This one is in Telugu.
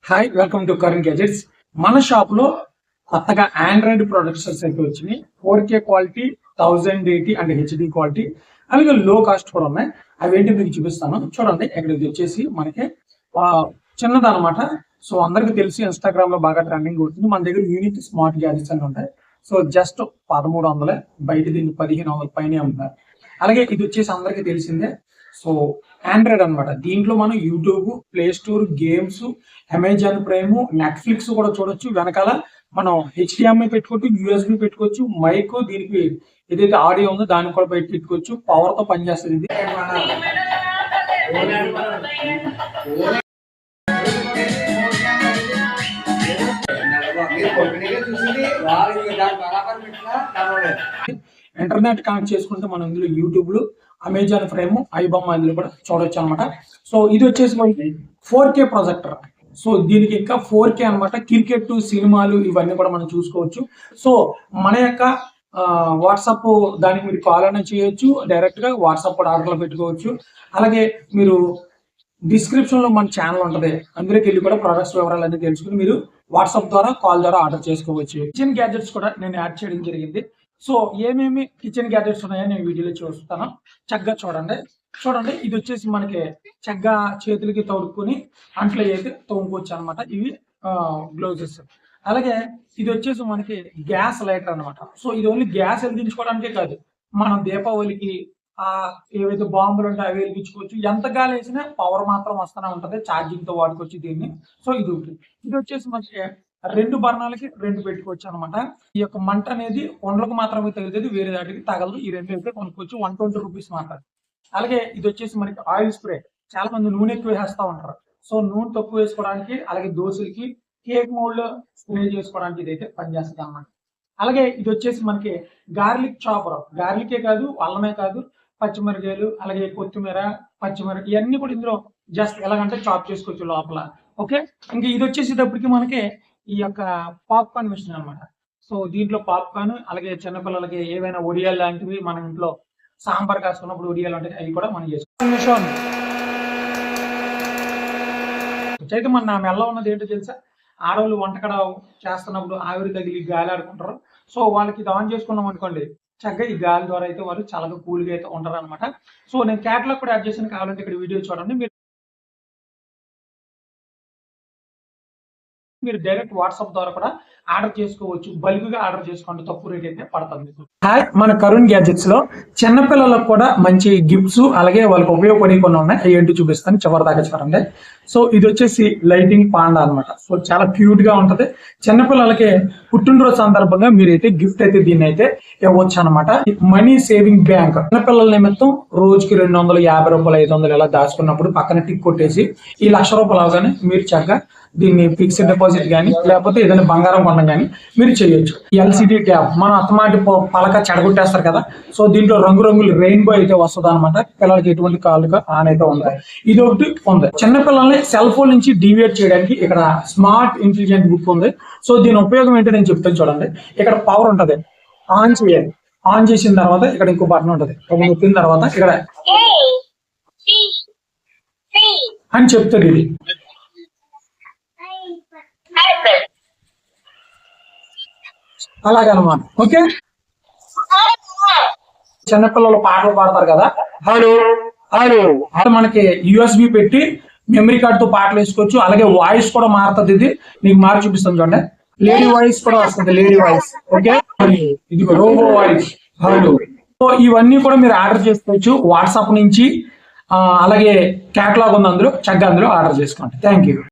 Hi, welcome to current gadgets. మన షాప్ లో కొత్తగా ఆండ్రాయిడ్ ప్రొడక్ట్స్ అయితే వచ్చినాయి. 4K quality, 1080 and HD quality, అలాగే లో కాస్ట్ కూడా ఉన్నాయి. అవి ఏంటి మీకు చూపిస్తాను. చూడండి, ఇక్కడ ఇది వచ్చేసి మనకి చిన్నదనమాట. సో అందరికి తెలిసి ఇన్స్టాగ్రామ్ లో బాగా ట్రెండింగ్ అవుతుంది. మన దగ్గర యూనిక్ స్మార్ట్ గ్యాజెట్స్ అని ఉంటాయి. సో జస్ట్ 1300, బయట దీన్ని 1500 పైనే ఉంటారు. అలాగే ఇది వచ్చేసి అందరికి తెలిసిందే. సో ఆండ్రాయిడ్ అనమాట. దీంట్లో మనం YouTube, play store, games, Amazon prime, Netflix కూడా చూడొచ్చు. వెనకాల మనం HDMI పెట్టుకోవచ్చు, USB పెట్టుకోవచ్చు, మైక్, దీనికి ఏదైతే ఆడియో ఉందో దానికి కూడా బయట పెట్టుకోవచ్చు. పవర్ తో పనిచేస్తుంది ఇది. ఇంటర్నెట్ కనెక్ట్ చేసుకుంటే మనం ఇందులో యూట్యూబ్ లో, అమెజాన్ ప్రైమ్, ఐబొమ్మ ఇందులో కూడా చూడొచ్చు అనమాట. సో ఇది వచ్చేసి మనకి 4K ప్రొజెక్టర్. సో దీనికి ఇంకా 4K అనమాట. క్రికెట్, సినిమాలు ఇవన్నీ కూడా మనం చూసుకోవచ్చు. సో మన యొక్క వాట్సాప్ దానికి మీరు కాల్ అయినా చేయొచ్చు, డైరెక్ట్ గా వాట్సాప్ కూడా ఆర్డర్లో పెట్టుకోవచ్చు. అలాగే మీరు డిస్క్రిప్షన్ లో మన ఛానల్ ఉంటుంది, అందులోకి వెళ్ళి కూడా ప్రొడక్ట్స్ వివరాలు అన్ని తెలుసుకుని మీరు వాట్సాప్ ద్వారా, కాల్ ద్వారా ఆర్డర్ చేసుకోవచ్చు. కిచెన్ గ్యాడ్జెట్స్ కూడా నేను యాడ్ చేయడం జరిగింది. సో ఏమేమి కిచెన్ గ్యాడ్జెట్స్ ఉన్నాయో నేను వీడియోలో చూస్తాను. చక్కగా చూడండి. ఇది వచ్చేసి మనకి చక్కగా చేతులకి తోడుకొని అంట్లో అయితే తోముకోవచ్చు అనమాట. ఇవి గ్లౌజెస్. అలాగే ఇది వచ్చేసి మనకి గ్యాస్ లైటర్ అనమాట. సో ఇది ఓన్లీ గ్యాస్ వెలిగించుకోవడానికే కాదు, మనం దీపావళికి ఏవైతే బాంబులు ఉంటాయో అవి వెలిగించుకోవచ్చు. ఎంత గాలి వేసినా పవర్ మాత్రం వస్తూనే ఉంటది. ఛార్జింగ్ తో వాడుకోవచ్చు దీన్ని. సో ఇది ఒకటి. ఇది వచ్చేసి మనకి 2 బర్ణాలకి 2 పెట్టుకోవచ్చు అనమాట. ఈ యొక్క మంట అనేది కొండలకు మాత్రమే తగులుతుంది, వేరే దాటికి తగలదు. ఈ 2 అయితే కొనుక్కోవచ్చు. 120 రూపీస్ మాత్రం. అలాగే ఇది వచ్చేసి మనకి ఆయిల్ స్ప్రే. చాలా మంది నూనె ఎక్కువ వేస్తూ ఉంటారు. సో నూనె తక్కువ వేసుకోవడానికి, అలాగే దోశలకి, కేక్ మోల్డ్ స్ప్రే చేసుకోవడానికి ఇదైతే పనిచేస్తుంది అన్నమాట. అలాగే ఇది వచ్చేసి మనకి గార్లిక్ చాపర్. గార్లికే కాదు, అల్లమే కాదు, పచ్చిమిరకాయలు, అలాగే కొత్తిమీర, పచ్చిమిరపకాయ ఇవన్నీ కూడా ఇందులో జస్ట్ ఎలాగంటే చాప్ చేసుకోవచ్చు లోపల. ఓకే, ఇంకా ఇది వచ్చేసేటప్పటికి మనకి ఈ యొక్క పాప్కార్న్ మిషన్ అనమాట. సో దీంట్లో పాప్కార్న్, అలాగే చిన్నపిల్లలకి ఏవైనా ఒడియాలు లాంటివి, మన ఇంట్లో సాంబార్ కాసుకున్నప్పుడు ఒడియాలు అంటే అవి కూడా మనం చేసుకోవచ్చు. అయితే మన మెల్ల ఉన్నది ఏంటో తెలుసా, ఆడవాళ్ళు వంటకడ చేస్తున్నప్పుడు ఆవిరి తగిలి గాలి ఆడుకుంటారు. సో వాళ్ళకి ఇది ఆన్ చేసుకున్నాం అనుకోండి, చక్కగా ఈ గాలి ద్వారా అయితే వాళ్ళు చాలా కూల్గా అయితే ఉంటారు అనమాట. సో నేను క్యాటలాగ్ కూడా యాడ్ చేసాను, కావాలంటే ఇక్కడ వీడియో చూడండి. మీరు డైరెక్ట్ వాట్సాప్ ద్వారా కూడా ఆర్డర్ చేసుకోవచ్చు. బల్క్గా ఆర్డర్ చేసుకోండి, తక్కువ రేట్ అయితే పడుతుంది. హాయ్, మన కరుణ్ గ్యాడ్జెట్స్ లో చిన్నపిల్లలకు కూడా మంచి గిఫ్ట్స్, అలాగే వాళ్ళకి ఉపయోగపడే కొన్ని ఉన్నాయి. అవి ఏంటి చూపిస్తాను, చివరి దాకా చూడండి. సో ఇది వచ్చేసి లైటింగ్ పాండా అనమాట. సో చాలా క్యూట్ గా ఉంటది. చిన్నపిల్లలకి పుట్టినరోజు సందర్భంగా మీరైతే గిఫ్ట్ అయితే దీన్ని అయితే ఇవ్వచ్చు అనమాట. Money saving bank. చిన్నపిల్లల నిమిత్తం రోజుకి 250 రూపాయలు, 500 ఇలా దాచుకున్నప్పుడు పక్కన టిక్ కొట్టేసి ఈ 1,00,000 రూపాయలు అవగానే మీరు చక్కగా దీన్ని ఫిక్స్డ్ డిపాజిట్ కానీ, లేకపోతే ఏదైనా బంగారం కొనడం కానీ మీరు చేయొచ్చు. LCD ట్యాబ్, మన అత్తమాటి పలక చెడగొట్టేస్తారు కదా. సో దీంట్లో రంగురంగులు రెయిన్బో అయితే వస్తుంది అనమాట. పిల్లలకి ఎటువంటి కాళ్ళుగా ఆన్ అయితే ఉంది. ఇది ఒకటి ఉంది. చిన్నపిల్లల్ని సెల్ ఫోన్ నుంచి డివియేట్ చేయడానికి ఇక్కడ స్మార్ట్ ఇంటెలిజెంట్ బుక్ ఉంది. సో దీని ఉపయోగం ఏంటో నేను చెప్తాను చూడండి. ఇక్కడ పవర్ ఉంటది, ఆన్ చేయాలి. ఆన్ చేసిన తర్వాత ఇక్కడ ఇంకో బటన్ ఉంటది, ఒక నొక్కిన తర్వాత ఇక్కడ అని చెప్తుంది ఇది. అలాగనమాట. ఓకే, చిన్నపిల్లలు పాటలు పాడతారు కదా, హలో హలో అది మనకి USB పెట్టి మెమరీ కార్డ్ తో పాటలు వేసుకోవచ్చు. అలాగే వాయిస్ కూడా మారుతుంది. ఇది మీకు మార్చి చూపిస్తాను చూడండి. లేడీ వాయిస్ కూడా వస్తుంది, లేడీ వాయిస్. ఓకే, ఇది రోబో వాయిస్, హలో. సో ఇవన్నీ కూడా మీరు ఆర్డర్ చేసుకోవచ్చు వాట్సాప్ నుంచి. అలాగే క్యాటలాగ్ ఉంది, అందులో చక్కగా అందులో ఆర్డర్ చేసుకోండి. Thank you.